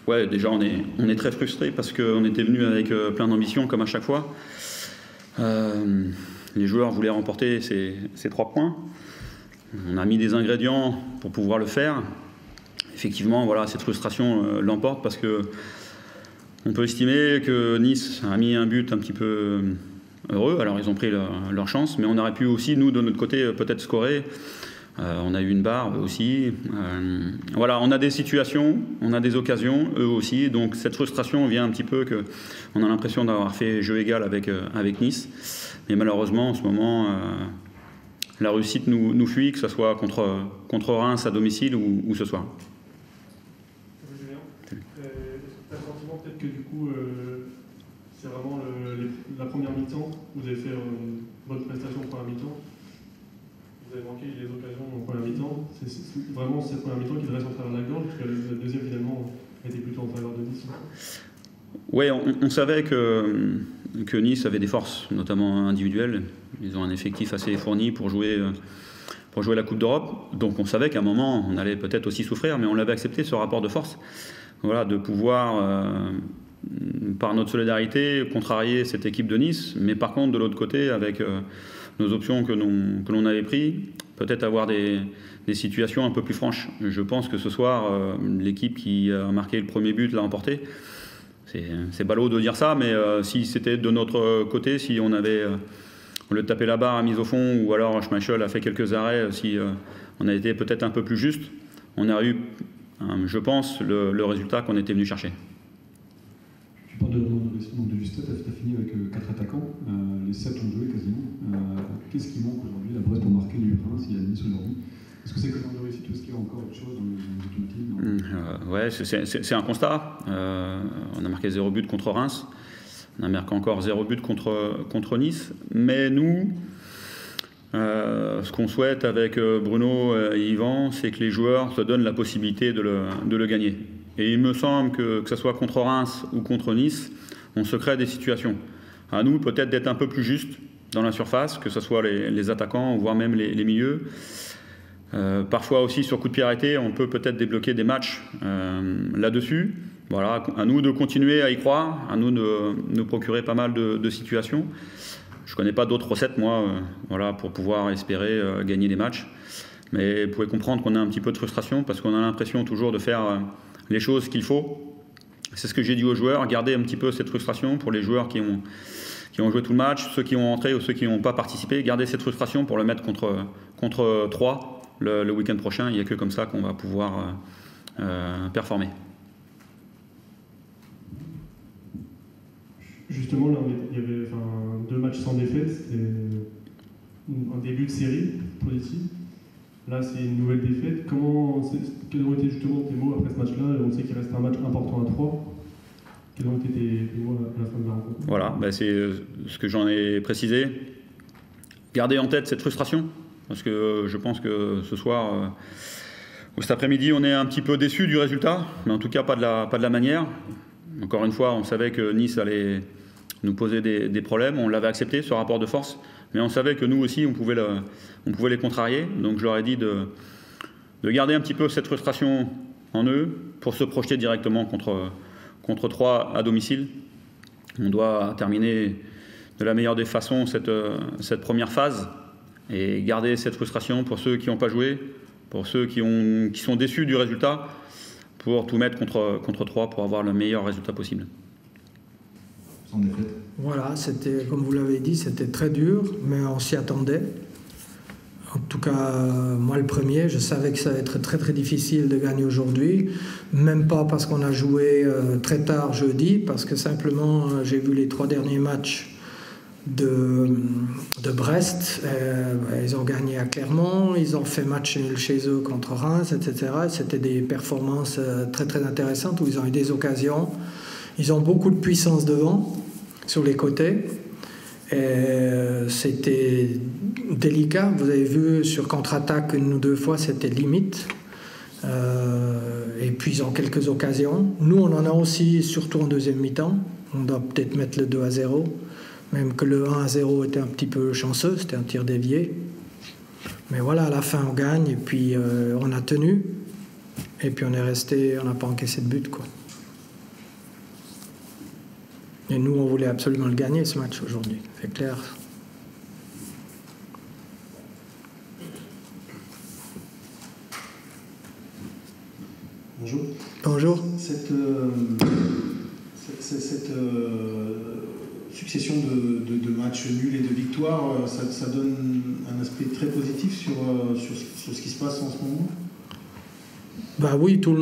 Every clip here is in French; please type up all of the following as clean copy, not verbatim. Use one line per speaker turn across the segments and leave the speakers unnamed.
Ouais, déjà on est très frustrés parce qu'on était venu avec plein d'ambition comme à chaque fois. Les joueurs voulaient remporter ces 3 points. On a mis des ingrédients pour pouvoir le faire. Effectivement, voilà, cette frustration l'emporte parce que on peut estimer que Nice a mis un but un petit peu heureux. Alors ils ont pris leur chance, mais on aurait pu aussi, nous, de notre côté, peut-être scorer. On a eu une barre, eux aussi. Voilà, on a des situations, on a des occasions, eux aussi. Donc cette frustration vient un petit peu qu'on a l'impression d'avoir fait jeu égal avec Nice. Mais malheureusement, en ce moment, la réussite nous fuit, que ce soit contre Reims à domicile ou ce soir.
Julien, est-ce que tu as le sentiment peut-être que du coup, c'est vraiment la première mi-temps, vous avez fait une bonne prestation en première mi-temps, vous avez manqué les occasions en première mi-temps, c'est vraiment cette première mi-temps qui te reste en travers de la gorge, parce que la deuxième finalement était plutôt en faveur de Nice.
Oui, on savait que Nice avait des forces, notamment individuelles. Ils ont un effectif assez fourni pour jouer la Coupe d'Europe. Donc on savait qu'à un moment, on allait peut-être aussi souffrir, mais on l'avait accepté, ce rapport de force. Voilà, de pouvoir, par notre solidarité, contrarier cette équipe de Nice. Mais par contre, de l'autre côté, avec nos options que l'on avait prises, peut-être avoir des situations un peu plus franches. Je pense que ce soir, l'équipe qui a marqué le premier but l'a emporté. C'est ballot de dire ça, mais si c'était de notre côté, si on avait au lieu de taper la barre à mise au fond, ou alors Schmeichel a fait quelques arrêts, si on a été peut-être un peu plus juste, on a eu, je pense, le résultat qu'on était venu chercher.
Tu parles de justesse, tu as fini avec 4 attaquants, les 7 ont joué quasiment. Qu'est-ce qui manque aujourd'hui à Brest pour marquer les Reims s'il y a Nice aujourd'hui? Est-ce que c'est que dans le réussite ou est-ce qu'il y a encore autre chose dans les autres teams?
Ouais, c'est un constat. On a marqué 0 but contre Reims. On a marqué encore 0 but contre Nice. Mais nous, ce qu'on souhaite avec Bruno et Yvan, c'est que les joueurs se donnent la possibilité de le gagner. Et il me semble que ce soit contre Reims ou contre Nice, on se crée des situations. À nous, peut-être d'être un peu plus juste dans la surface, que ce soit les attaquants, voire même les milieux. Parfois aussi sur coup de pied arrêté, on peut peut-être débloquer des matchs là-dessus. Voilà, à nous de continuer à y croire, à nous de nous procurer pas mal de situations. Je ne connais pas d'autres recettes, moi, voilà, pour pouvoir espérer gagner des matchs. Mais vous pouvez comprendre qu'on a un petit peu de frustration parce qu'on a l'impression toujours de faire les choses qu'il faut. C'est ce que j'ai dit aux joueurs, garder un petit peu cette frustration pour les joueurs qui ont joué tout le match, ceux qui ont entré ou ceux qui n'ont pas participé, garder cette frustration pour le mettre contre 3. Le week-end prochain, il n'y a que comme ça qu'on va pouvoir performer.
Justement, là, il y avait 2 matchs sans défaite, c'était un début de série positif. Là, c'est une nouvelle défaite. Quels ont été justement tes mots après ce match-là? On sait qu'il reste un match important à 3. Quels ont été tes mots à la fin de la rencontre? Voilà,
c'est ce que j'en ai précisé. Gardez en tête cette frustration. Parce que je pense que ce soir, ou cet après-midi, on est un petit peu déçus du résultat, mais en tout cas pas de la manière. Encore une fois, on savait que Nice allait nous poser des problèmes, on l'avait accepté, ce rapport de force, mais on savait que nous aussi, on pouvait les contrarier. Donc je leur ai dit de garder un petit peu cette frustration en eux pour se projeter directement contre 3 à domicile. On doit terminer de la meilleure des façons cette première phase. Et garder cette frustration pour ceux qui n'ont pas joué, pour ceux qui sont déçus du résultat, pour tout mettre contre 3 pour avoir le meilleur résultat possible.
Sans défaite.
Voilà, c'était, comme vous l'avez dit, c'était très dur, mais on s'y attendait. En tout cas, moi le premier, je savais que ça allait être très très difficile de gagner aujourd'hui, même pas parce qu'on a joué très tard jeudi, parce que simplement j'ai vu les 3 derniers matchs de Brest. Ils ont gagné à Clermont, ils ont fait match nul chez eux contre Reims, etc. C'était des performances très très intéressantes où ils ont eu des occasions. Ils ont beaucoup de puissance devant, sur les côtés. C'était délicat. Vous avez vu sur contre-attaque 1 ou 2 fois, c'était limite. Et puis ils ont quelques occasions. Nous, on en a aussi, surtout en deuxième mi-temps. On doit peut-être mettre le 2-0. Même que le 1-0 était un petit peu chanceux, c'était un tir dévié. Mais voilà, à la fin, on gagne, et puis on a tenu. Et puis on est resté, on n'a pas encaissé de but, quoi. Et nous, on voulait absolument le gagner, ce match, aujourd'hui. C'est clair.
Bonjour.
Bonjour.
Cette succession de matchs nuls et de victoires, ça donne un aspect très positif sur ce qui se passe en ce moment?
Bah oui, tout le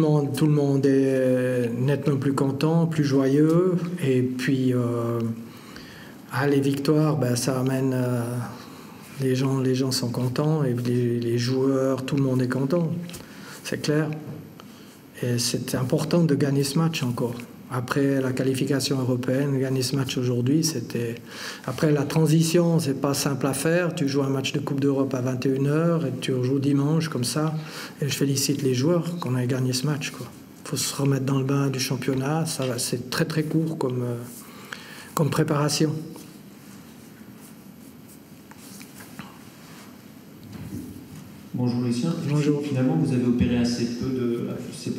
monde est nettement plus content, plus joyeux. Et puis, les victoires, ça amène... les gens sont contents, et les joueurs, tout le monde est content. C'est clair. Et c'est important de gagner ce match encore. Après la qualification européenne, gagner ce match aujourd'hui, c'était... Après la transition, c'est pas simple à faire. Tu joues un match de Coupe d'Europe à 21h et tu rejoues dimanche comme ça. Et je félicite les joueurs qu'on ait gagné ce match, quoi. Faut se remettre dans le bain du championnat. Ça va, c'est très très court comme préparation.
Bonjour Lucien.
Bonjour.
Finalement, vous avez opéré assez peu de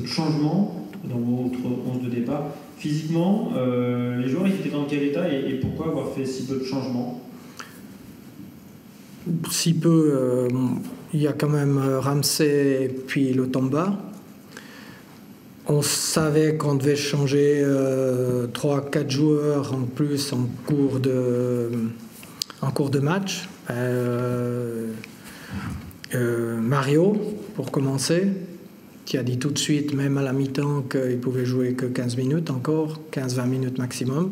changements dans votre 11 de départ. Physiquement, les joueurs ils étaient dans quel état et pourquoi avoir fait si peu de changements?
Si peu, il y a quand même Ramsey et puis Lotomba. On savait qu'on devait changer 3-4 joueurs en plus en cours de match. Mario, pour commencer, qui a dit tout de suite, même à la mi-temps, qu'il pouvait jouer que 15 minutes encore, 15-20 minutes maximum.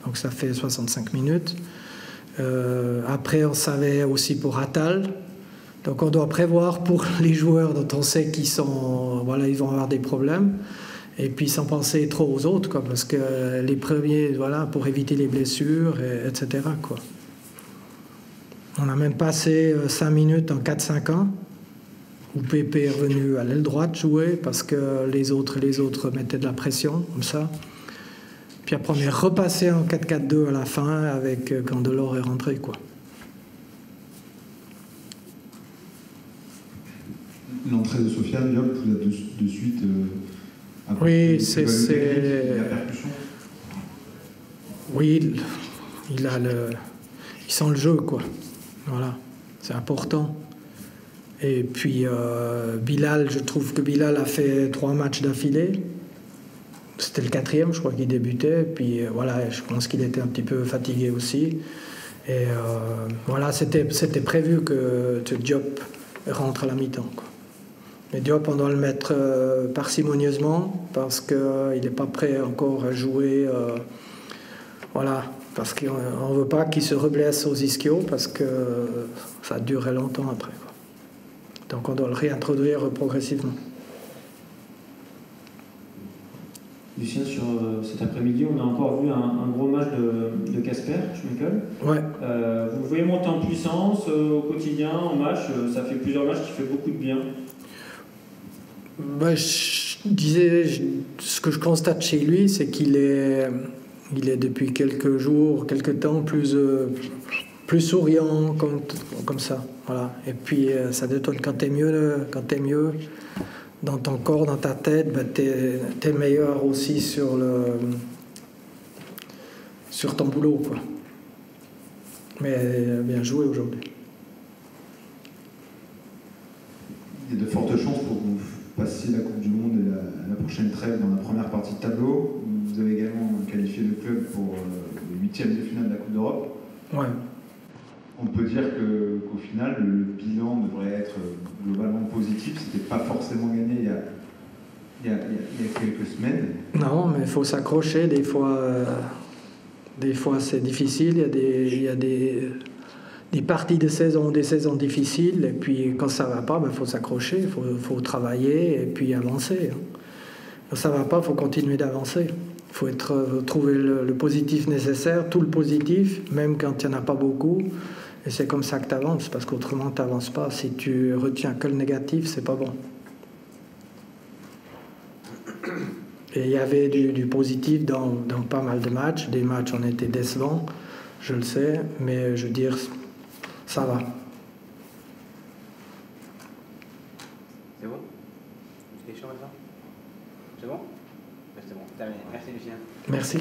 Donc ça fait 65 minutes. Après, on savait aussi pour Attal. Donc on doit prévoir pour les joueurs dont on sait qu'ils ils vont avoir des problèmes. Et puis sans penser trop aux autres, quoi, parce que les premiers, pour éviter les blessures, etc., quoi. On a même passé 5 minutes en 4-5-1, où Pépé est revenu à l'aile droite jouer, parce que les autres mettaient de la pression, comme ça. Puis après, on est repassé en 4-4-2 à la fin, avec quand Delors est rentré, quoi.
L'entrée de Sofiane Diop, vous a de suite...
oui, c'est...
La percussion.
Oui, il sent le jeu, quoi. Voilà, c'est important. Et puis Bilal, je trouve que Bilal a fait 3 matchs d'affilée. C'était le 4e, je crois, qu'il débutait. Puis je pense qu'il était un petit peu fatigué aussi. Et c'était prévu que Diop rentre à la mi-temps, quoi. Mais Diop, on doit le mettre parcimonieusement parce qu'il n'est pas prêt encore à jouer. Parce qu'on ne veut pas qu'il se reblesse aux ischios parce que ça durerait longtemps après, quoi. Donc on doit le réintroduire progressivement.
Lucien, sur cet après-midi, on a encore vu un gros match de Casper Schmeichel.
Ouais.
Vous le voyez monter en puissance au quotidien, en match. Ça fait plusieurs matchs qui fait beaucoup de bien.
Je disais, ce que je constate chez lui, c'est qu'il est depuis quelques jours, quelques temps, plus souriant, comme ça. Voilà. Et puis, ça détonne quand t'es mieux, dans ton corps, dans ta tête, t'es meilleur aussi sur ton boulot, quoi. Mais bien joué aujourd'hui.
Il y a de fortes chances pour que vous passiez la Coupe du Monde et la prochaine trêve dans la première partie de tableau. Vous avez également qualifié le club pour le 8e de finale de la Coupe d'Europe.
Ouais.
On peut dire qu'au final, le bilan devrait être globalement positif. C'était pas forcément gagné il y a quelques semaines.
Non, mais il faut s'accrocher. Des fois c'est difficile. Il y a des parties de saison, des saisons difficiles. Et puis quand ça va pas, faut s'accrocher. Il faut travailler et puis avancer. Quand ça va pas, il faut continuer d'avancer. Il faut trouver le positif nécessaire, tout le positif, même quand il n'y en a pas beaucoup. Et c'est comme ça que tu avances, parce qu'autrement tu n'avances pas. Si tu retiens que le négatif, c'est pas bon. Et il y avait du positif dans pas mal de matchs. Des matchs ont été décevants, je le sais, mais je veux dire, ça va.
C'est bon? C'est chaud maintenant? C'est bon? C'est bon, terminé. Merci Lucien.
Merci.